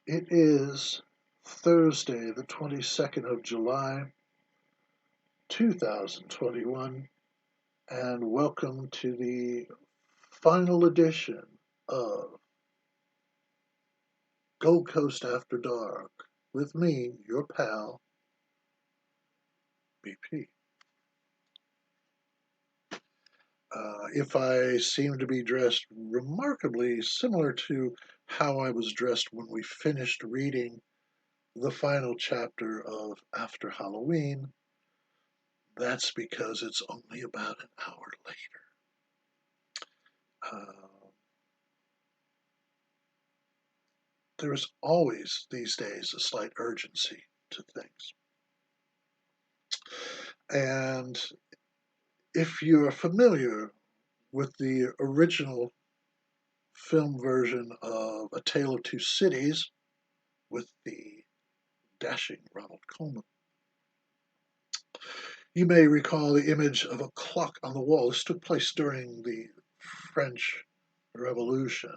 It is Thursday, the 22nd of July, 2021, and welcome to the final edition of Gold Coast After Dark with me, your pal, BP. If I seem to be dressed remarkably similar to how I was dressed when we finished reading the final chapter of After Halloween, that's because it's only about an hour later. Uh, there's always these days a slight urgency to things. And if you're familiar with the original film version of A Tale of Two Cities with the dashing Ronald Colman, you may recall the image of a clock on the wall. This took place during the French Revolution,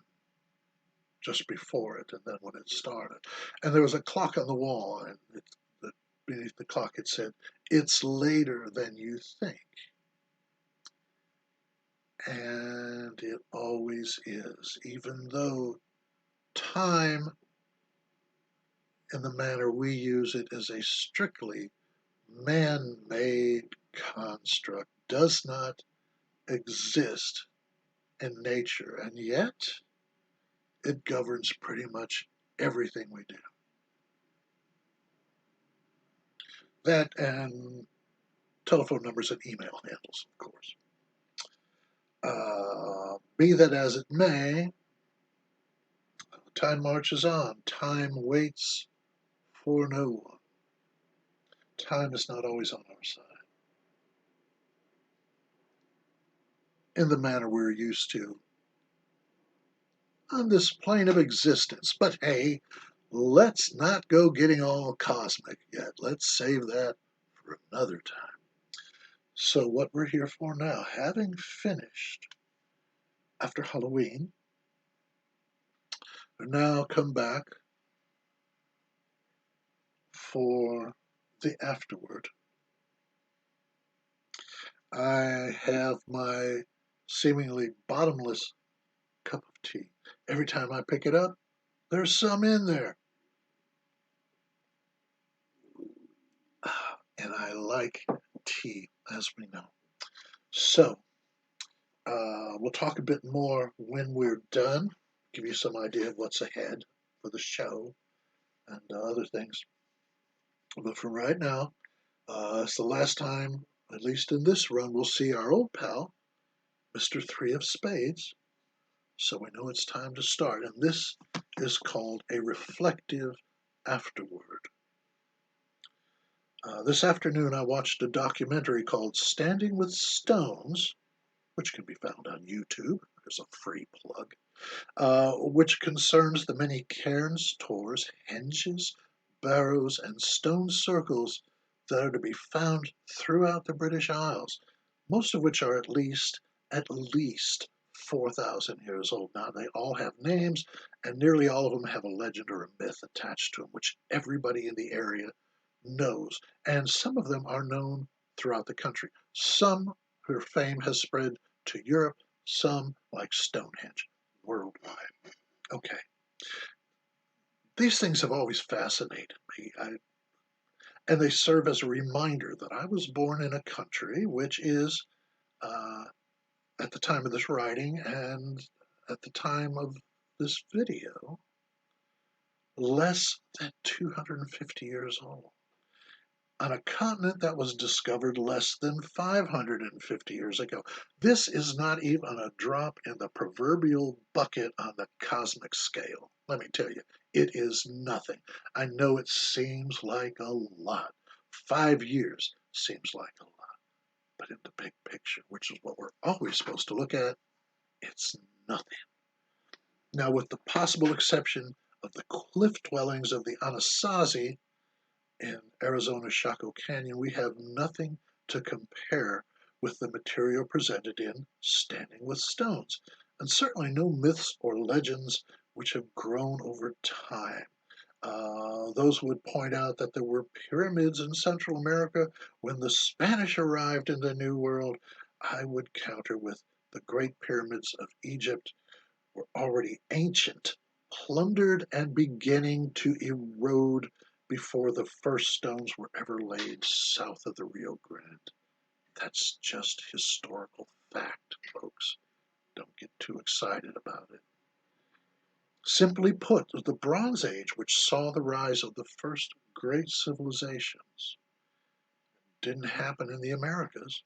just before it, and then when it started. And there was a clock on the wall, and beneath the clock it said, "It's later than you think." And it always is, even though time, in the manner we use it, is a strictly man made construct, does not exist in nature, and yet it governs pretty much everything we do. That and telephone numbers and email handles, of course. Be that as it may, time marches on. Time waits for no one. Time is not always on our side in the manner we're used to on this plane of existence. But hey, let's not go getting all cosmic yet. Let's save that for another time. So, what we're here for now, having finished After Halloween, we now come back for the Afterword. I have my seemingly bottomless cup of tea. Every time I pick it up, there's some in there. And I like tea, as we know. So, we'll talk a bit more when we're done, give you some idea of what's ahead for the show and other things. But for right now, it's the last time, at least in this run, we'll see our old pal, Mr. Three of Spades. So we know it's time to start. And this is called a reflective afterword. This afternoon, I watched a documentary called Standing with Stones, which can be found on YouTube. There's a free plug, which concerns the many cairns, tors, henges, barrows, and stone circles that are to be found throughout the British Isles, most of which are at least 4,000 years old. Now, they all have names, and nearly all of them have a legend or a myth attached to them, which everybody in the area knows. And some of them are known throughout the country. Some, their fame has spread to Europe, some, like Stonehenge, worldwide. Okay. These things have always fascinated me, and they serve as a reminder that I was born in a country which is, uh, at the time of this writing and at the time of this video, less than 250 years old, on a continent that was discovered less than 550 years ago. This is not even a drop in the proverbial bucket on the cosmic scale. Let me tell you, it is nothing. I know it seems like a lot. 5 years seems like a lot. But in the big picture, which is what we're always supposed to look at, it's nothing. Now, with the possible exception of the cliff dwellings of the Anasazi, in Arizona's Chaco Canyon, we have nothing to compare with the material presented in Standing with Stones, and certainly no myths or legends which have grown over time. Those would point out that there were pyramids in Central America when the Spanish arrived in the New World. I would counter with the Great Pyramids of Egypt were already ancient, plundered, and beginning to erode before the first stones were ever laid south of the Rio Grande. That's just historical fact, folks. Don't get too excited about it. Simply put, the Bronze Age, which saw the rise of the first great civilizations, didn't happen in the Americas.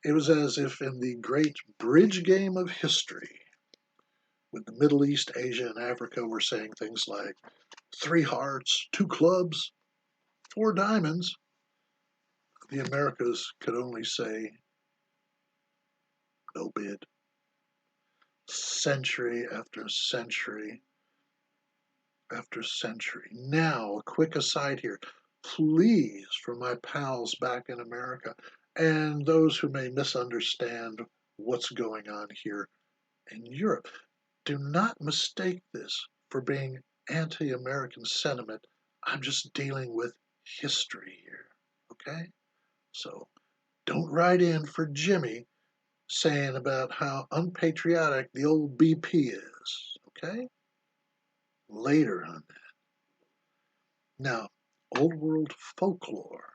It was as if in the great bridge game of history, when the Middle East, Asia, and Africa were saying things like three hearts, two clubs, four diamonds, the Americas could only say no bid. Century after century after century. Now, a quick aside here. Please, for my pals back in America and those who may misunderstand what's going on here in Europe, do not mistake this for being anti American sentiment. I'm just dealing with history here, okay? So don't write in for Jimmy saying about how unpatriotic the old BP is, okay? Later on that. Now, Old World folklore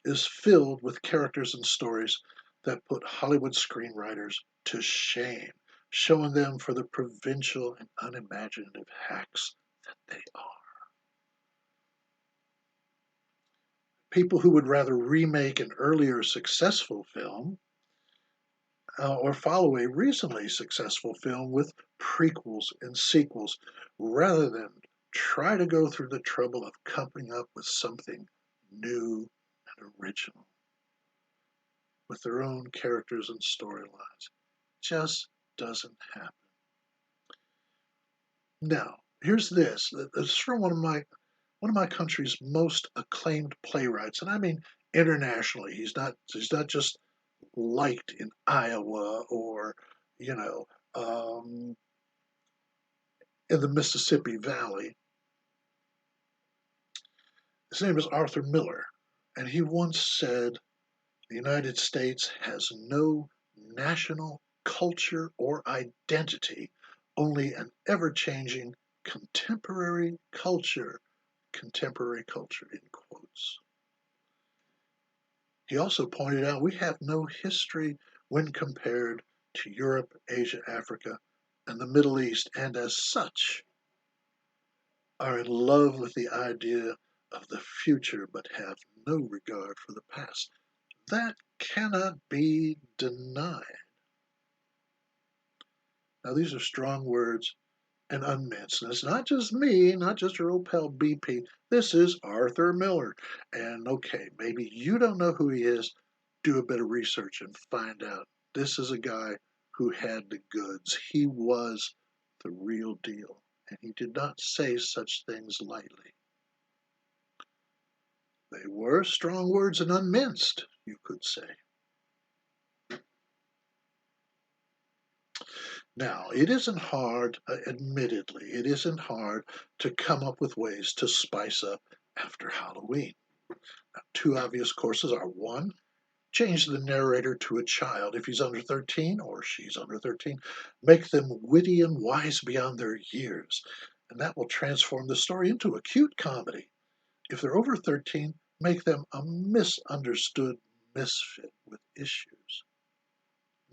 is filled with characters and stories that put Hollywood screenwriters to shame, showing them for the provincial and unimaginative hacks that they are. People who would rather remake an earlier successful film or follow a recently successful film with prequels and sequels rather than try to go through the trouble of coming up with something new and original with their own characters and storylines. Just doesn't happen. Now, here's this. It's from one of my country's most acclaimed playwrights, and I mean internationally. He's not just liked in Iowa or you know um, in the Mississippi Valley. His name is Arthur Miller, and he once said the United States has no national culture or identity, only an ever changing contemporary culture in quotes. He also pointed out we have no history when compared to Europe, Asia, Africa, and the Middle East, and as such are in love with the idea of the future but have no regard for the past. That cannot be denied. Now, these are strong words and unmeant. And it's not just me, not just your old pal BP. This is Arthur Miller. And okay, maybe you don't know who he is. Do a bit of research and find out. This is a guy who had the goods. He was the real deal. And he did not say such things lightly. They were strong words and unminced, you could say. Now, it isn't hard, admittedly, it isn't hard to come up with ways to spice up after Halloween. Now, two obvious courses are one, change the narrator to a child if he's under 13 or she's under 13, make them witty and wise beyond their years, and that will transform the story into a cute comedy. If they're over 13, make them a misunderstood misfit with issues,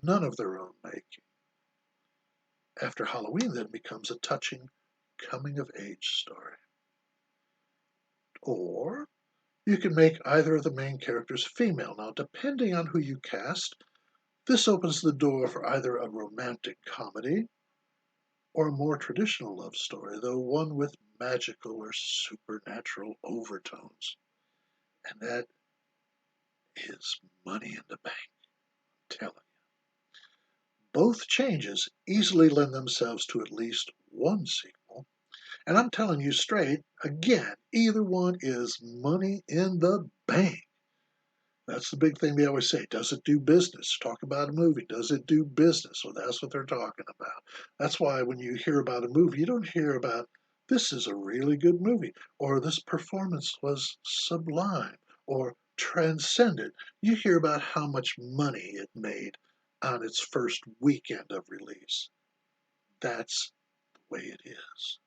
none of their own making. After Halloween then becomes a touching coming of age story. Or you can make either of the main characters female. Now, depending on who you cast, this opens the door for either a romantic comedy or a more traditional love story, though one with magical or supernatural overtones. And that is money in the bank, I'm telling you. Both changes easily lend themselves to at least one sequel. And I'm telling you straight, again, either one is money in the bank. That's the big thing they always say. Does it do business? Talk about a movie. Does it do business? Well, that's what they're talking about. That's why when you hear about a movie, you don't hear about this is a really good movie, or this performance was sublime, or transcendent. You hear about how much money it made on its first weekend of release. That's the way it is.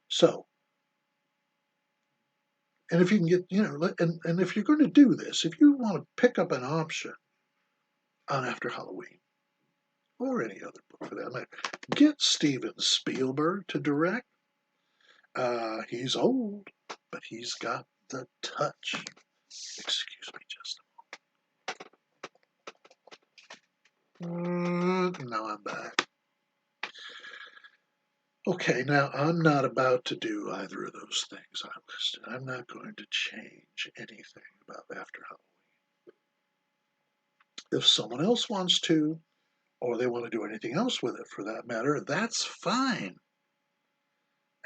So, and if you can get, and if you're going to do this, if you want to pick up an option on After Halloween, or any other book for that matter, get Steven Spielberg to direct. He's old, but he's got the touch. Excuse me just a moment. Now I'm back. Okay, now I'm not about to do either of those things I listed. I'm not going to change anything about After Halloween. If someone else wants to, or they want to do anything else with it for that matter, that's fine.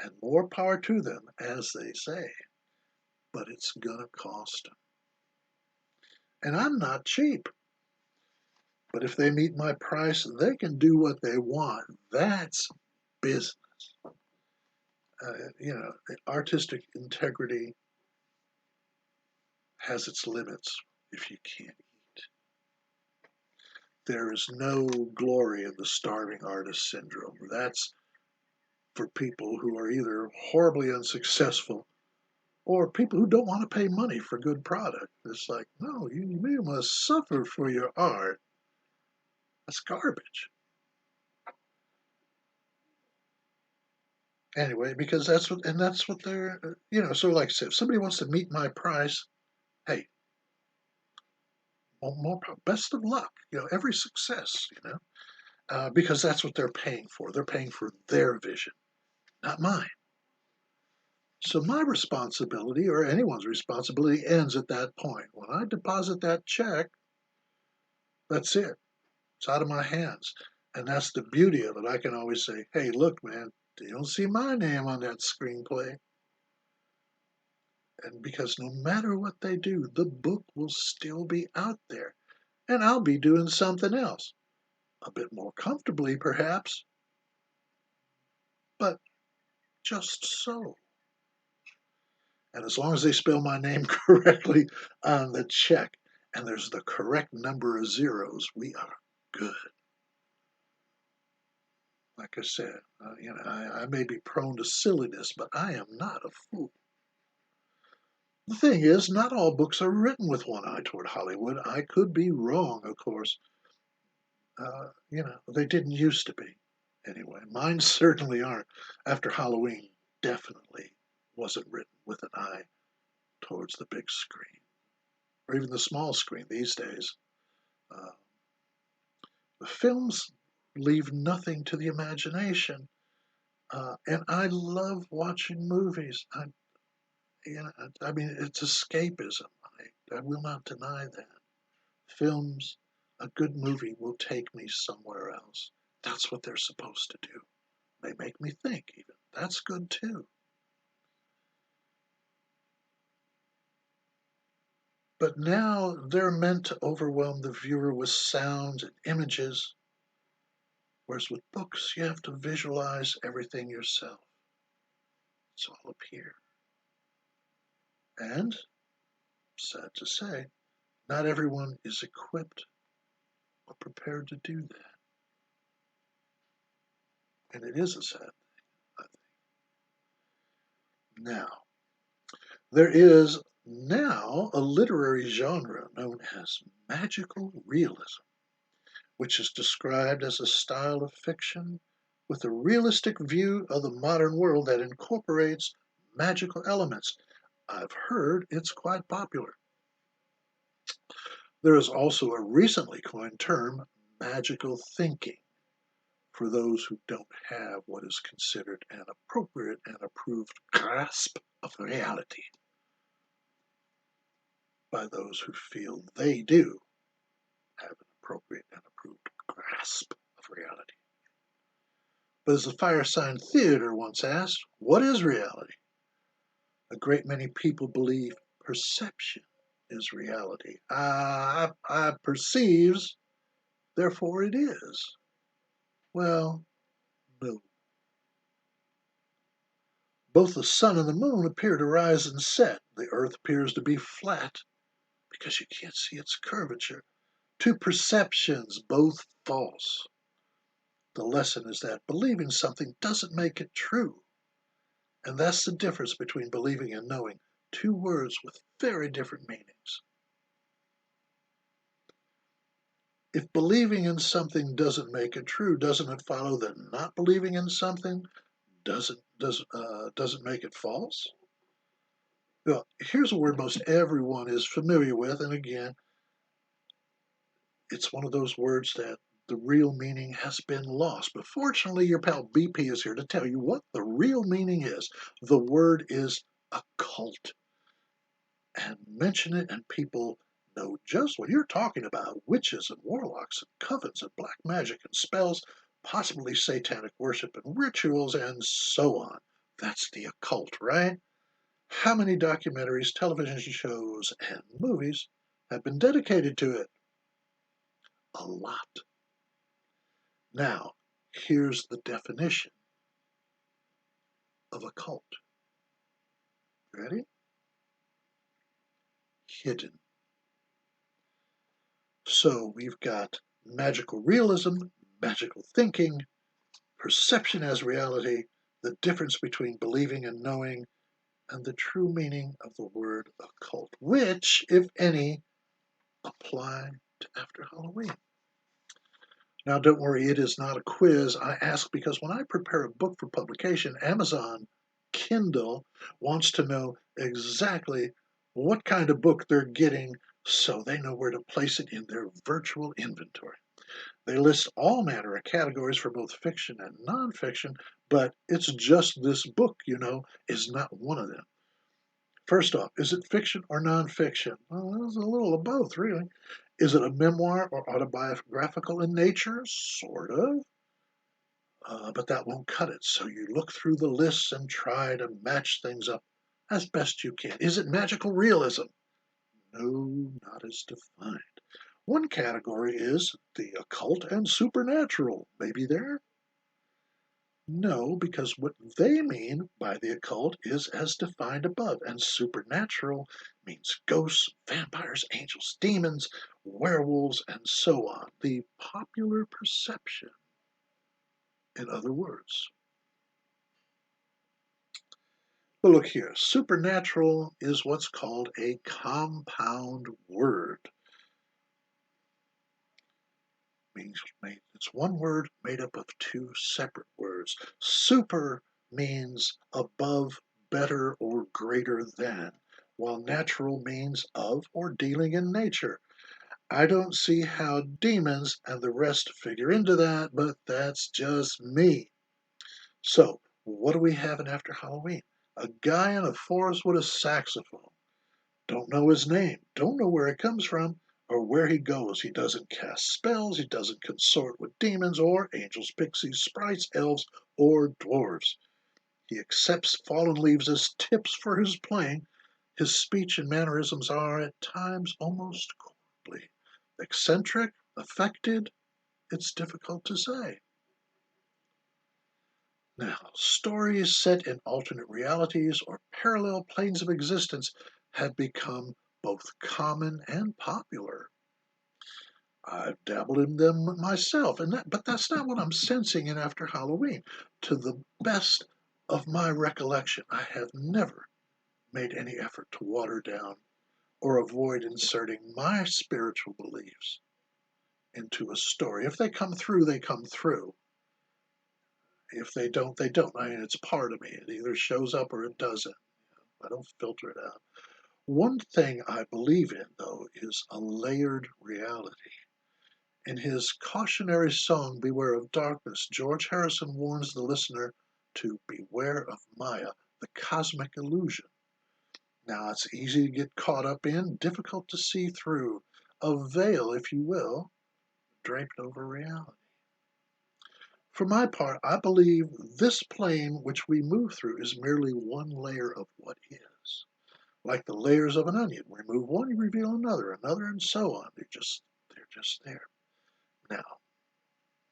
And more power to them, as they say. But it's going to cost them. And I'm not cheap. But if they meet my price, they can do what they want. That's business. Artistic integrity has its limits if you can't eat. There is no glory in the starving artist syndrome. That's for people who are either horribly unsuccessful or people who don't want to pay money for good product. It's like, no, you must suffer for your art. That's garbage. Anyway, because that's what they're, so like I said, if somebody wants to meet my price, hey, best of luck, every success, because that's what they're paying for. They're paying for their vision, not mine. So my responsibility, or anyone's responsibility, ends at that point. When I deposit that check, that's it. It's out of my hands. And that's the beauty of it. I can always say, hey, look, man, you don't see my name on that screenplay. And because no matter what they do, the book will still be out there. And I'll be doing something else. A bit more comfortably, perhaps, but just so. And as long as they spell my name correctly on the check and there's the correct number of zeros, we are good. Like I said, I may be prone to silliness, but I am not a fool. The thing is, not all books are written with one eye toward Hollywood. I could be wrong, of course. They didn't used to be. Anyway, mine certainly aren't. After Halloween, definitely wasn't written with an eye towards the big screen, or even the small screen these days. Uh, the films leave nothing to the imagination, and I love watching movies. I mean, it's escapism. I will not deny that. Films, a good movie will take me somewhere else. That's what they're supposed to do. They make me think, even. That's good too. But now they're meant to overwhelm the viewer with sounds and images, whereas with books, you have to visualize everything yourself. It's all up here. And, sad to say, not everyone is equipped or prepared to do that. And it is a sad thing, I think. Now, there is now a literary genre known as magical realism, which is described as a style of fiction with a realistic view of the modern world that incorporates magical elements. I've heard it's quite popular. There is also a recently coined term, magical thinking, for those who don't have what is considered an appropriate and approved grasp of reality by those who feel they do have an appropriate and approved grasp of reality. But as the Firesign Theater once asked, what is reality? A great many people believe perception is reality. I perceives, therefore it is. Well, no. Both the sun and the moon appear to rise and set. The earth appears to be flat because you can't see its curvature. Two perceptions, both false. The lesson is that believing something doesn't make it true. And that's the difference between believing and knowing. Two words with very different meanings. If believing in something doesn't make it true, doesn't it follow that not believing in something doesn't make it false? Well, here's a word most everyone is familiar with, and again, it's one of those words that the real meaning has been lost. But fortunately, your pal BP is here to tell you what the real meaning is. The word is occult. And mention it, and people know just what you're talking about: witches and warlocks and covens and black magic and spells, possibly satanic worship and rituals, and so on. That's the occult, right? How many documentaries, television shows, and movies have been dedicated to it? A lot. Now, here's the definition of occult. Ready? Hidden. So we've got magical realism, magical thinking, perception as reality, the difference between believing and knowing, and the true meaning of the word occult. Which, if any, apply to After Halloween? Now, don't worry, it is not a quiz. I ask because when I prepare a book for publication, Amazon Kindle wants to know exactly what kind of book they're getting so they know where to place it in their virtual inventory. They list all manner of categories for both fiction and nonfiction, but it's just this book, is not one of them. First off, is it fiction or nonfiction? Well, it's a little of both, really. Is it a memoir or autobiographical in nature? Sort of. But that won't cut it. So you look through the lists and try to match things up as best you can. Is it magical realism? No, not as defined. One category is the occult and supernatural. Maybe there? No, because what they mean by the occult is as defined above, and supernatural means ghosts, vampires, angels, demons, werewolves, and so on. The popular perception, in other words. But look here, supernatural is what's called a compound word. Means it's one word made up of two separate words. Super means above, better, or greater than, while natural means of or dealing in nature. I don't see how demons and the rest figure into that, but that's just me. So, what do we have in After Halloween? A guy in a forest with a saxophone. Don't know his name, don't know where it comes from or where he goes. He doesn't cast spells, he doesn't consort with demons or angels, pixies, sprites, elves, or dwarves. He accepts fallen leaves as tips for his playing. His speech and mannerisms are at times almost courtly. Eccentric, affected, it's difficult to say. Now, stories set in alternate realities or parallel planes of existence have become both common and popular. I've dabbled in them myself, but that's not what I'm sensing in After Halloween. To the best of my recollection, I have never made any effort to water down or avoid inserting my spiritual beliefs into a story. If they come through, they come through. If they don't, they don't. I mean, it's part of me. It either shows up or it doesn't. I don't filter it out. One thing I believe in, though, is a layered reality. In his cautionary song, Beware of Darkness, George Harrison warns the listener to beware of Maya, the cosmic illusion. Now, it's easy to get caught up in, difficult to see through, a veil, if you will, draped over reality. For my part, I believe this plane which we move through is merely one layer of what is. Like the layers of an onion. Remove one, you reveal another, and so on. They're just there. Now,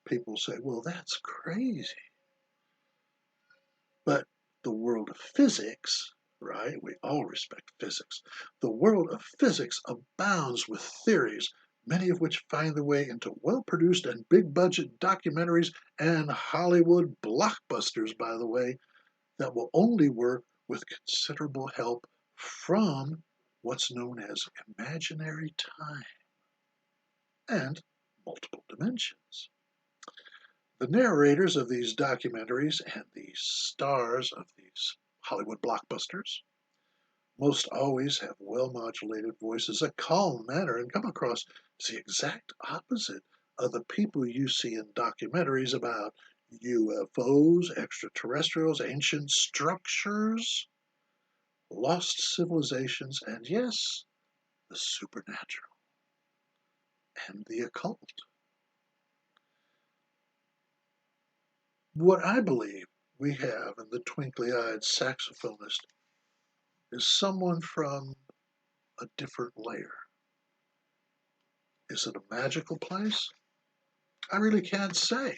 people say, well, that's crazy. But the world of of physics, right? We all respect physics. The world of physics abounds with theories, many of which find their way into well-produced and big-budget documentaries and Hollywood blockbusters, by the way, that will only work with considerable help from what's known as imaginary time and multiple dimensions. The narrators of these documentaries and the stars of these Hollywood blockbusters most always have well-modulated voices, a calm manner, and come across as the exact opposite of the people you see in documentaries about UFOs, extraterrestrials, ancient structures, lost civilizations, and yes, the supernatural and the occult. What I believe we have in the twinkly-eyed saxophonist is someone from a different layer. Is it a magical place? I really can't say.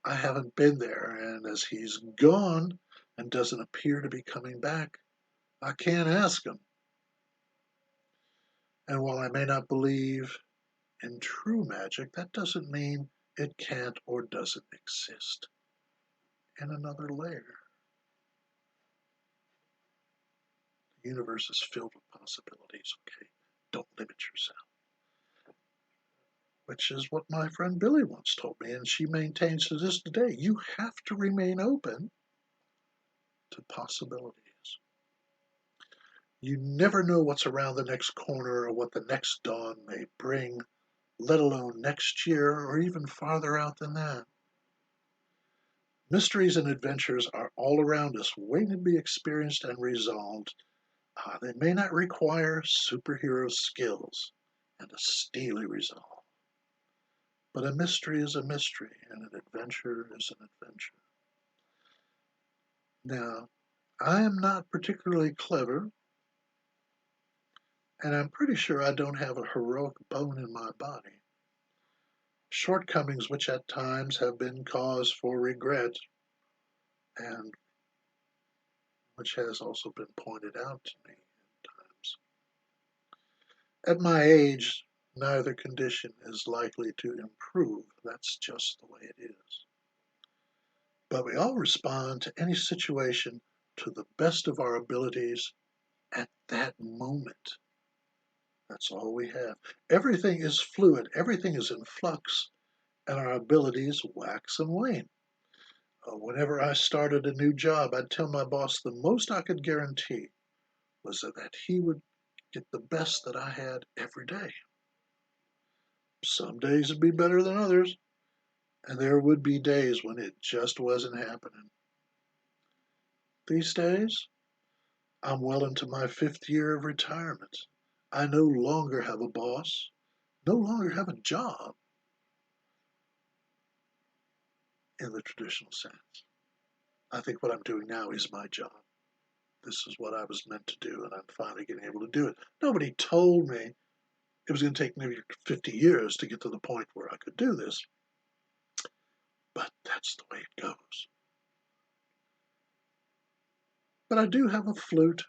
I haven't been there, and as he's gone and doesn't appear to be coming back, I can't ask him. And while I may not believe in true magic, that doesn't mean it can't or doesn't exist in another layer. The universe is filled with possibilities, okay? Don't limit yourself. Which is what my friend Billy once told me, and she maintains to this day. You have to remain open to possibilities. You never know what's around the next corner or what the next dawn may bring, let alone next year or even farther out than that. Mysteries and adventures are all around us, waiting to be experienced and resolved. They may not require superhero skills and a steely resolve, but a mystery is a mystery, and an adventure is an adventure. Now, I am not particularly clever, and I'm pretty sure I don't have a heroic bone in my body. Shortcomings which at times have been cause for regret, and which has also been pointed out to me at times. At my age, neither condition is likely to improve. That's just the way it is. But we all respond to any situation to the best of our abilities at that moment. That's all we have. Everything is fluid, everything is in flux, and our abilities wax and wane. Whenever I started a new job, I'd tell my boss the most I could guarantee was that he would get the best that I had every day. Some days would be better than others, and there would be days when it just wasn't happening. These days, I'm well into my 5th year of retirement. I no longer have a boss, no longer have a job in the traditional sense. I think what I'm doing now is my job. This is what I was meant to do, and I'm finally getting able to do it. Nobody told me it was going to take maybe 50 years to get to the point where I could do this, but that's the way it goes. But I do have a flute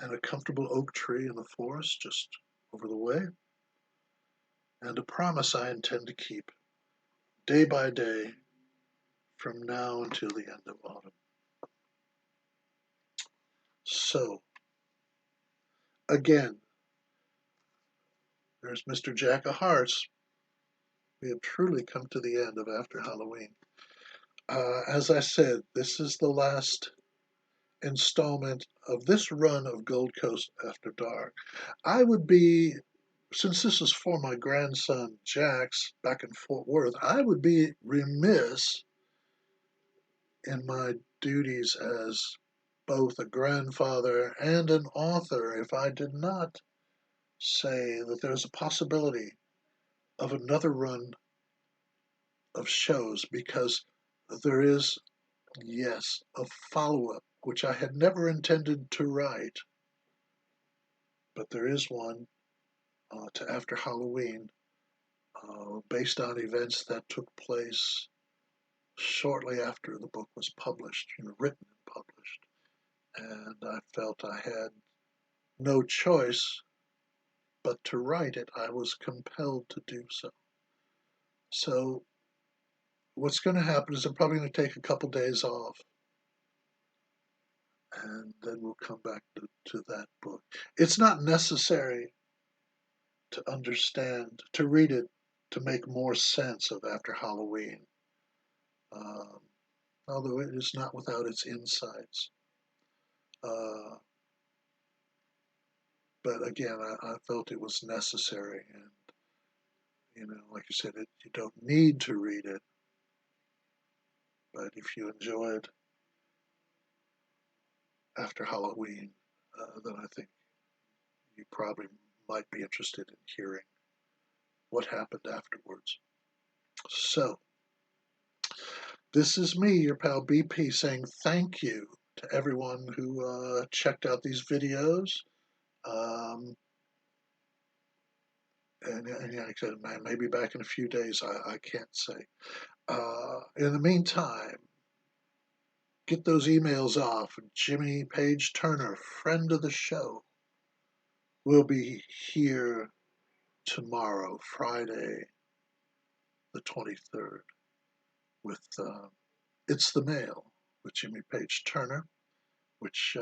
and a comfortable oak tree in the forest just over the way, and a promise I intend to keep day by day from now until the end of autumn. So, again, there's Mr. Jack of Hearts. We have truly come to the end of After Halloween. As I said, this is the last installment of this run of Gold Coast After Dark. I would be, since this is for my grandson Jax back in Fort Worth, I would be remiss in my duties as both a grandfather and an author if I did not say that there's a possibility of another run of shows because there is, yes, a follow up, which I had never intended to write, but there is one to After Halloween based on events that took place shortly after the book was published, written and and I felt I had no choice but to write it. I was compelled to do so. So what's going to happen is I'm probably going to take a couple days off, and then we'll come back to that book. It's not necessary to understand, to read it, to make more sense of After Halloween, um, although it is not without its insights. Uh, but again, I felt it was necessary, and like you said, you don't need to read it, but if you enjoyed After Halloween, then I think you probably might be interested in hearing what happened afterwards. So, this is me, your pal BP, saying thank you to everyone who checked out these videos. Um, and yeah, like I said, maybe back in a few days, I can't say. In the meantime, get those emails off. Jimmy Page Turner, friend of the show, will be here tomorrow, Friday, the 23rd, with It's the Mail with Jimmy Page Turner, which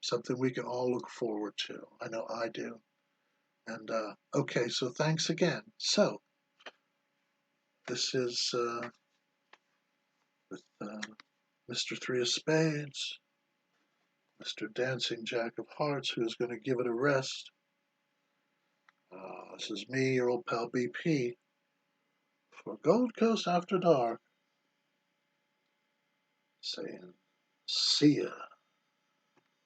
something we can all look forward to. I know I do. And okay, so thanks again. So this is with Mr. Three of Spades, Mr. Dancing Jack of Hearts, who is going to give it a rest. This is me, your old pal BP, for Gold Coast After Dark, saying, see ya.